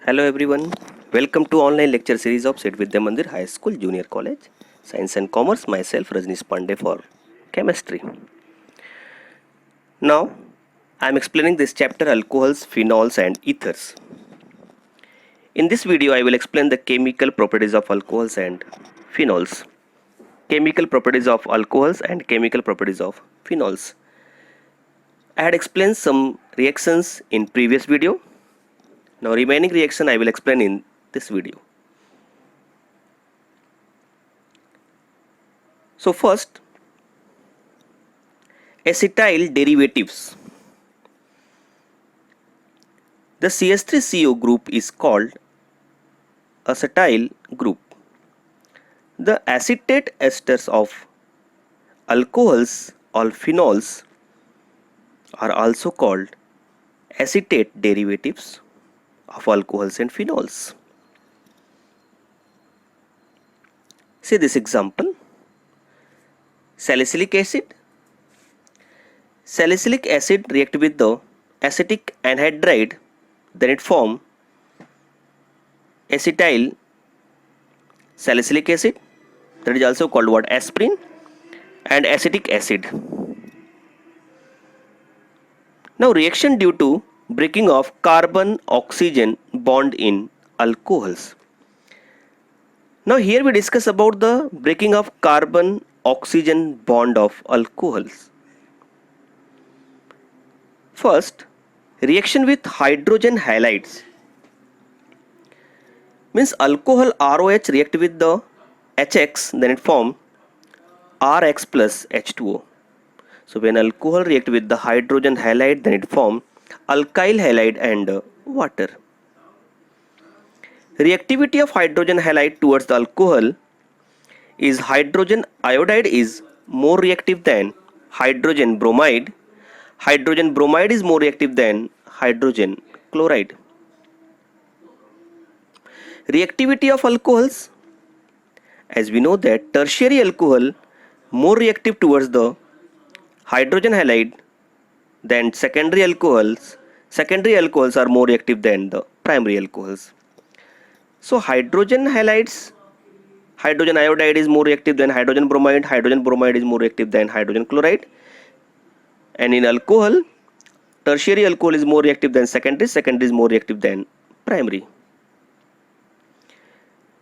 Hello everyone, welcome to online lecture series of St. Vidya Mandir High School Junior College, Science and Commerce, myself Rajnish Pandey for Chemistry. Now, I am explaining this chapter alcohols, phenols and ethers. In this video, I will explain the chemical properties of alcohols and phenols. Chemical properties of alcohols and chemical properties of phenols. I had explained some reactions in previous video. Now remaining reaction I will explain in this video. So first, acetyl derivatives. The CH3CO group is called acetyl group. The acetate esters of alcohols or phenols are also called acetate derivatives of alcohols and phenols. See this example. Salicylic acid. Salicylic acid react with the acetic anhydride, then it form acetyl salicylic acid, that is also called what? Aspirin, and acetic acid. Now reaction due to breaking of carbon oxygen bond in alcohols. Now here we discuss about the breaking of carbon oxygen bond of alcohols. First, reaction with hydrogen halides means alcohol ROH react with the HX, then it form RX plus H2O. So when alcohol react with the hydrogen halide, then it form alkyl halide and water. Reactivity of hydrogen halide towards the alcohol is hydrogen iodide is more reactive than hydrogen bromide. Hydrogen bromide is more reactive than hydrogen chloride. Reactivity of alcohols, as we know that tertiary alcohol more reactive towards the hydrogen halide than secondary alcohols. Secondary alcohols are more reactive than the primary alcohols. So hydrogen halides, hydrogen iodide is more reactive than hydrogen bromide. Hydrogen bromide is more reactive than hydrogen chloride. And in alcohol, tertiary alcohol is more reactive than secondary. Secondary is more reactive than primary.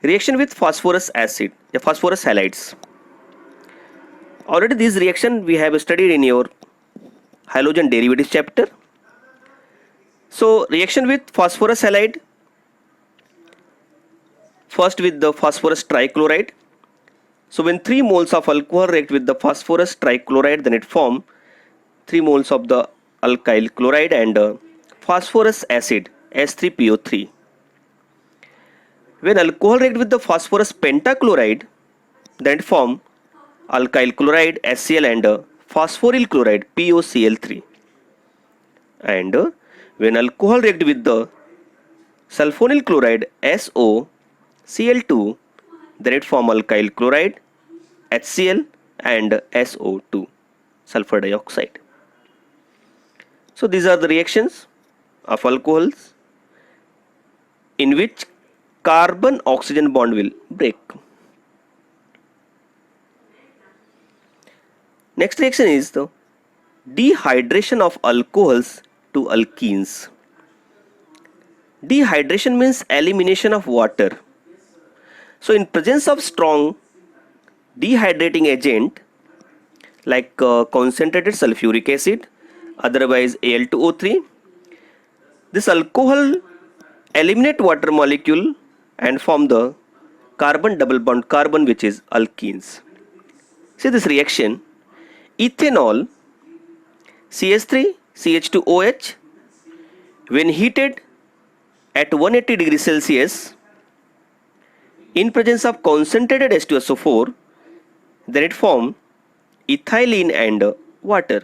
Reaction with phosphorus acid, phosphorus halides. Already this reaction we have studied in your halogen derivatives chapter. So reaction with phosphorus halide, first with the phosphorus trichloride. So when 3 moles of alcohol react with the phosphorus trichloride, then it form 3 moles of the alkyl chloride and phosphorus acid H3PO3. When alcohol react with the phosphorus pentachloride, then it form alkyl chloride HCl and phosphoryl chloride POCl3. And when alcohol react with the sulfonyl chloride SOCl2, then it form alkyl chloride HCl and SO2, sulfur dioxide. So these are the reactions of alcohols in which carbon oxygen bond will break. Next reaction is the dehydration of alcohols to alkenes. Dehydration means elimination of water. So in presence of strong dehydrating agent like concentrated sulfuric acid, otherwise Al2O3, this alcohol eliminate water molecule and form the carbon double bond carbon, which is alkenes. See this reaction, ethanol CH3 CH2OH when heated at 180 degrees Celsius in presence of concentrated H2SO4, then it form ethylene and water.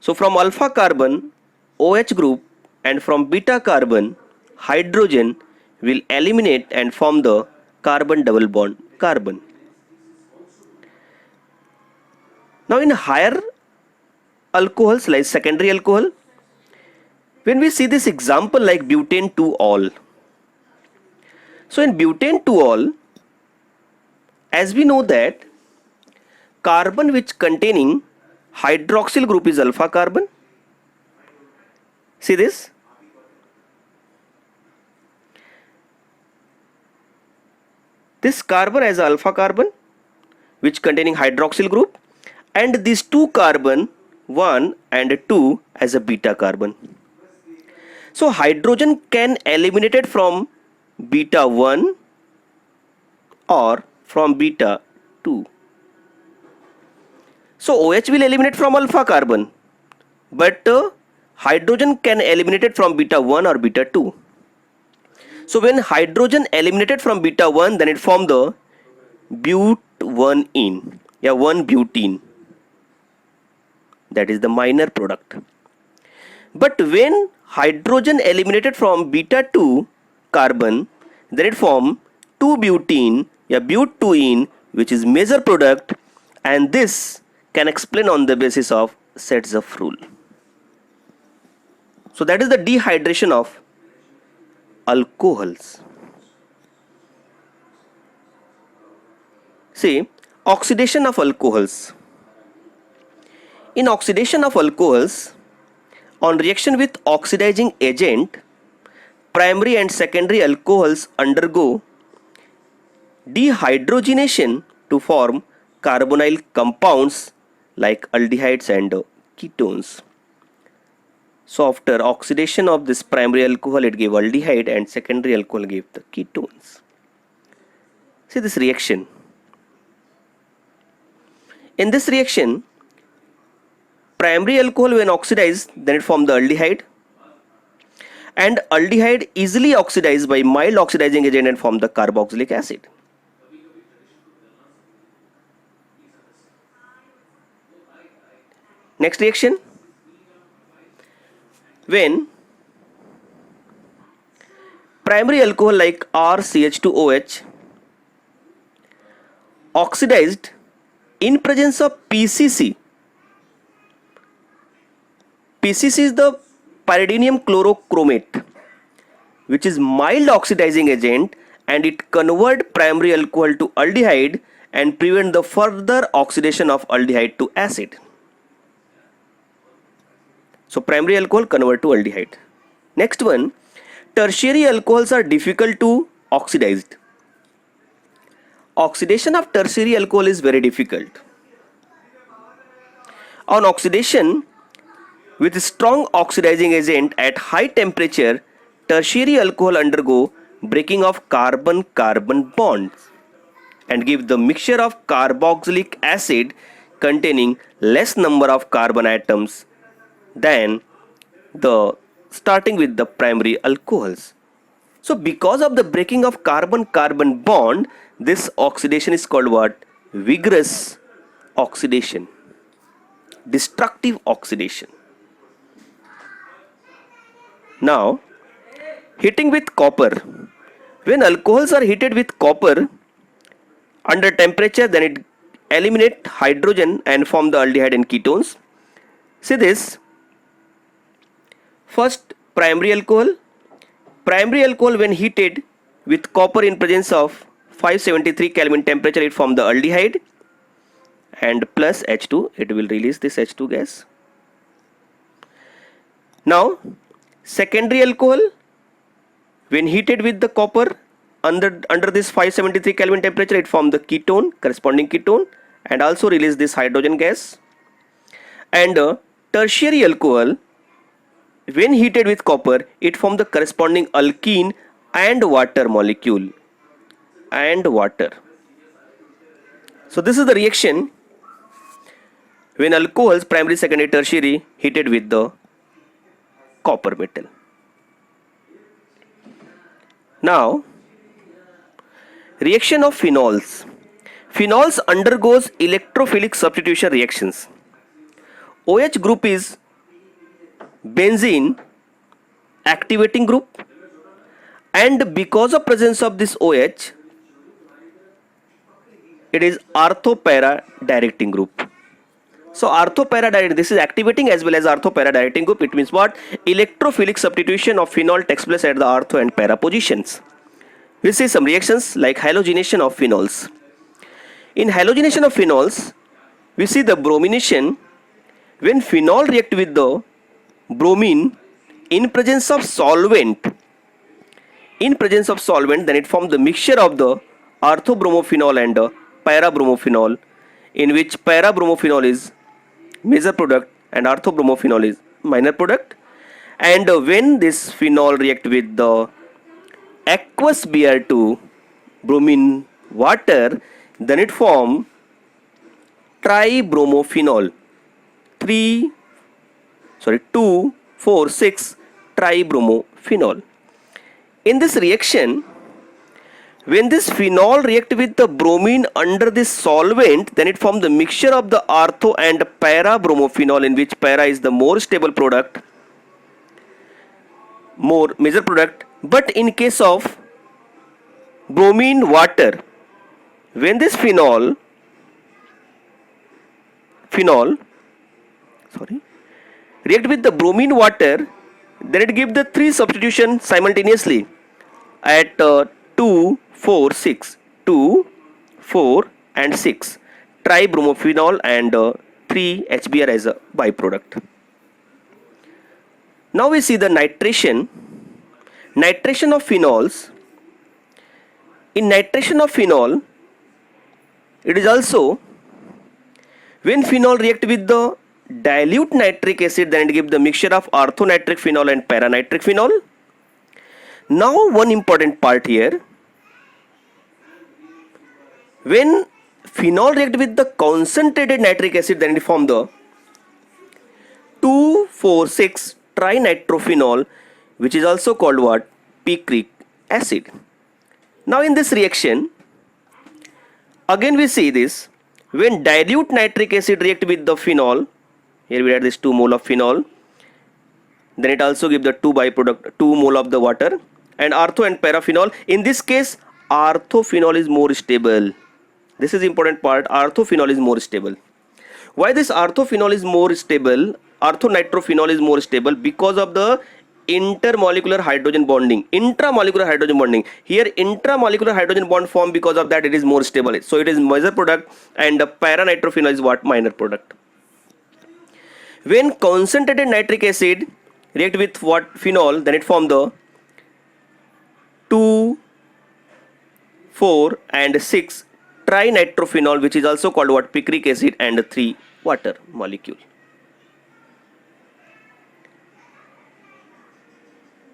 So from alpha carbon OH group and from beta carbon hydrogen will eliminate and form the carbon double bond carbon. Now in higher alcohols like secondary alcohol, When we see this example like butane 2-ol, so in butane 2-ol, as we know that carbon which containing hydroxyl group is alpha carbon. See this? This carbon has alpha carbon which containing hydroxyl group, and these two carbon 1 and 2 as a beta carbon. So hydrogen can eliminated from beta 1 or from beta 2. So OH will eliminate from alpha carbon, but hydrogen can eliminated from beta 1 or beta 2. So when hydrogen eliminated from beta 1, then it formed the but1ene, 1-butene. That is the minor product. But when hydrogen eliminated from beta 2 carbon, then it formed 2-butene, but2ene, which is major product, and this can explain on the basis of Setzoff rule. So that is the dehydration of alcohols. See, oxidation of alcohols. In oxidation of alcohols, on reaction with oxidizing agent, primary and secondary alcohols undergo dehydrogenation to form carbonyl compounds like aldehydes and ketones. So after oxidation of this primary alcohol, it gave aldehyde, and secondary alcohol gave the ketones. See this reaction. In this reaction, primary alcohol when oxidized, then it formed the aldehyde, and aldehyde easily oxidized by mild oxidizing agent and form the carboxylic acid. Next reaction, when primary alcohol like RCH2OH oxidized in presence of PCC. PCC is the pyridinium chlorochromate, which is mild oxidizing agent, and it convert primary alcohol to aldehyde and prevent the further oxidation of aldehyde to acid. So primary alcohol convert to aldehyde. Next one, tertiary alcohols are difficult to oxidize. Oxidation of tertiary alcohol is very difficult. On oxidation with strong oxidizing agent at high temperature, tertiary alcohol undergo breaking of carbon-carbon bonds and give the mixture of carboxylic acid containing less number of carbon atoms than the starting with the primary alcohols. So because of the breaking of carbon-carbon bond, this oxidation is called what? Vigorous oxidation, destructive oxidation. Now, heating with copper. When alcohols are heated with copper under temperature, then it eliminate hydrogen and form the aldehyde and ketones. See this. First, primary alcohol. Primary alcohol when heated with copper in presence of 573 Kelvin temperature, it form the aldehyde and plus H2, it will release this H2 gas. Now, secondary alcohol when heated with the copper under this 573 Kelvin temperature, it form the ketone, corresponding ketone, and also release this hydrogen gas. And tertiary alcohol when heated with copper, it form the corresponding alkene and water molecule and water. So this is the reaction when alcohols primary, secondary, tertiary heated with the copper metal. Now, reaction of phenols. Phenols undergoes electrophilic substitution reactions. OH group is benzene activating group, and because of presence of this OH, it is orthopara directing group. So ortho-para-diuretic, this is activating as well as ortho-para-diuretic group. It means what? Electrophilic substitution of phenol takes place at the ortho and para positions. We see some reactions like halogenation of phenols. In halogenation of phenols, we see the bromination. When phenol react with the bromine in presence of solvent, then it forms the mixture of the orthobromophenol and parabromophenol, in which parabromophenol is major product and orthobromophenol is minor product. And when this phenol react with the aqueous Br2 bromine water, then it form tribromophenol, 2,4,6 tribromophenol. In this reaction, when this phenol react with the bromine under this solvent, then it forms the mixture of the ortho and parabromophenol, in which para is the more stable product, more major product. But in case of bromine water, when this phenol react with the bromine water, then it gives the 3 substitution simultaneously at 2, 4, 6, 2, 4 and 6 tribromophenol and 3 HBr as a byproduct. Now we see the nitration of phenols. In nitration of phenol, it is also when phenol react with the dilute nitric acid, then it gives the mixture of orthonitric phenol and paranitric phenol. Now one important part here, when phenol react with the concentrated nitric acid, then it form the 2,4,6 trinitrophenol, which is also called what? Picric acid. Now in this reaction, again we see this, when dilute nitric acid react with the phenol, here we add this 2 mole of phenol, then it also gives the 2 byproduct, 2 mole of the water, and ortho and paraphenol. In this case, orthophenol is more stable. This is important part, orthophenol is more stable. Why this orthophenol is more stable? Orthonitrophenol is more stable because of the intermolecular hydrogen bonding, intramolecular hydrogen bonding. Here intramolecular hydrogen bond form, because of that it is more stable. So it is major product, and the paranitrophenol is what? Minor product. When concentrated nitric acid react with what? Phenol, then it form the 2, 4 and 6 trinitrophenol, which is also called what? Picric acid, and 3 water molecule.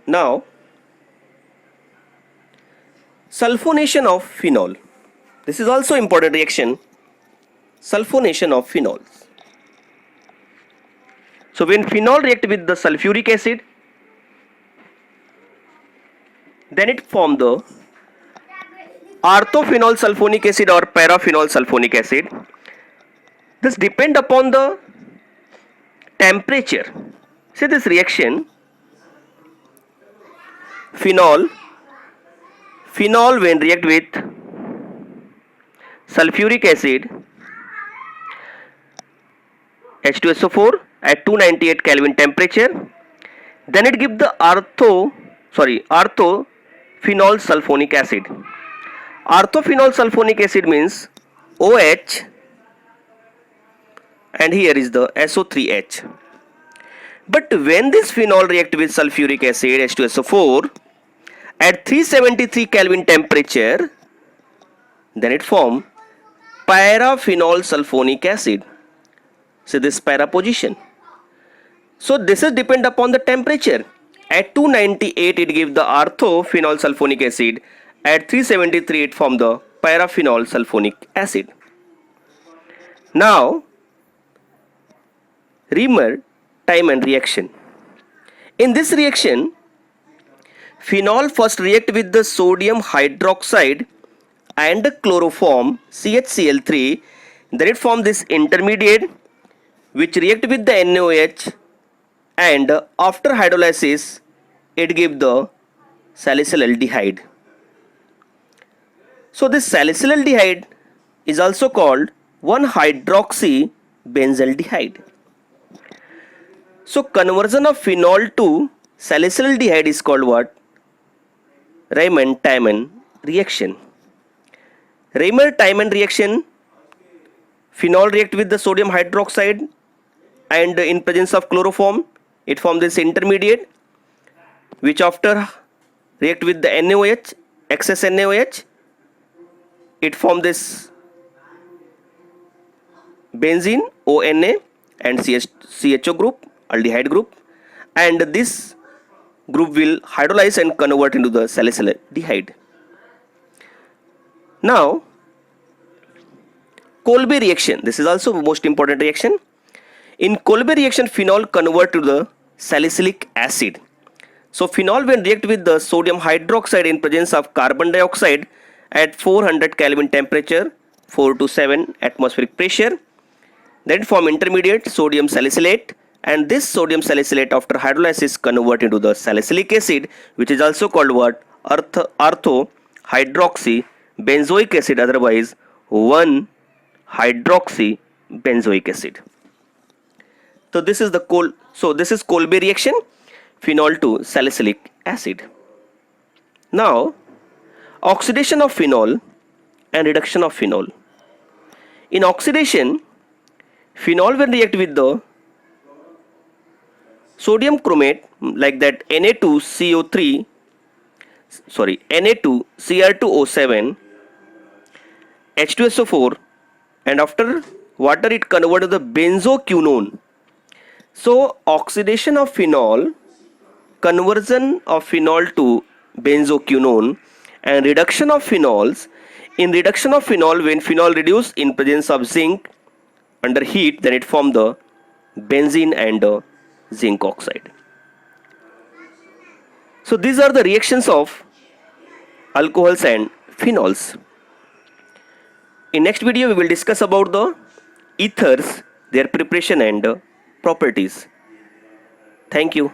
Now, sulfonation of phenol. This is also important reaction. Sulfonation of phenols. So when phenol react with the sulfuric acid, then it form the orthophenol sulfonic acid or paraphenol sulfonic acid. This depend upon the temperature. See this reaction, phenol when react with sulfuric acid, H2SO4 at 298 Kelvin temperature, then it gives the orthophenol sulfonic acid. Orthophenol sulfonic acid means OH, and here is the SO3H. But when this phenol react with sulfuric acid, H2SO4, at 373 Kelvin temperature, then it form paraphenol sulfonic acid. So this para position. So this is depend upon the temperature. At 298 it gives the orthophenol sulfonic acid. At 373 it form the paraphenol sulfonic acid. Now, Reamer time and reaction. In this reaction, phenol first react with the sodium hydroxide and the chloroform CHCl3, then it form this intermediate which react with the NaOH, and after hydrolysis it give the salicylaldehyde. So this salicylaldehyde is also called 1-hydroxy benzaldehyde. So conversion of phenol to salicylaldehyde is called what? Raymond-Tyman reaction. Raymond-Tyman reaction, phenol react with the sodium hydroxide and in presence of chloroform, it forms this intermediate which after react with the NaOH, excess NaOH, it forms this benzene ONA and CHO group, aldehyde group, and this group will hydrolyze and convert into the salicylaldehyde. Now Kolbe reaction, this is also most important reaction. In Kolbe reaction, phenol convert to the salicylic acid. So phenol when react with the sodium hydroxide in presence of carbon dioxide at 400 Kelvin temperature, 4 to 7 atmospheric pressure, then form intermediate sodium salicylate, and this sodium salicylate after hydrolysis convert into the salicylic acid, which is also called what? Ortho hydroxy benzoic acid, otherwise 1-hydroxy benzoic acid. So this is Kolbe reaction, phenol to salicylic acid. Now oxidation of phenol and reduction of phenol. In oxidation, phenol will react with the sodium chromate like that Na2Cr2O7, H2SO4, and after water it converted to the benzoquinone. So oxidation of phenol, conversion of phenol to benzoquinone, and reduction of phenols. In reduction of phenol, when phenol reduced in presence of zinc under heat, then it formed the benzene and zinc oxide. So these are the reactions of alcohols and phenols. In next video we will discuss about the ethers, their preparation and properties. Thank you.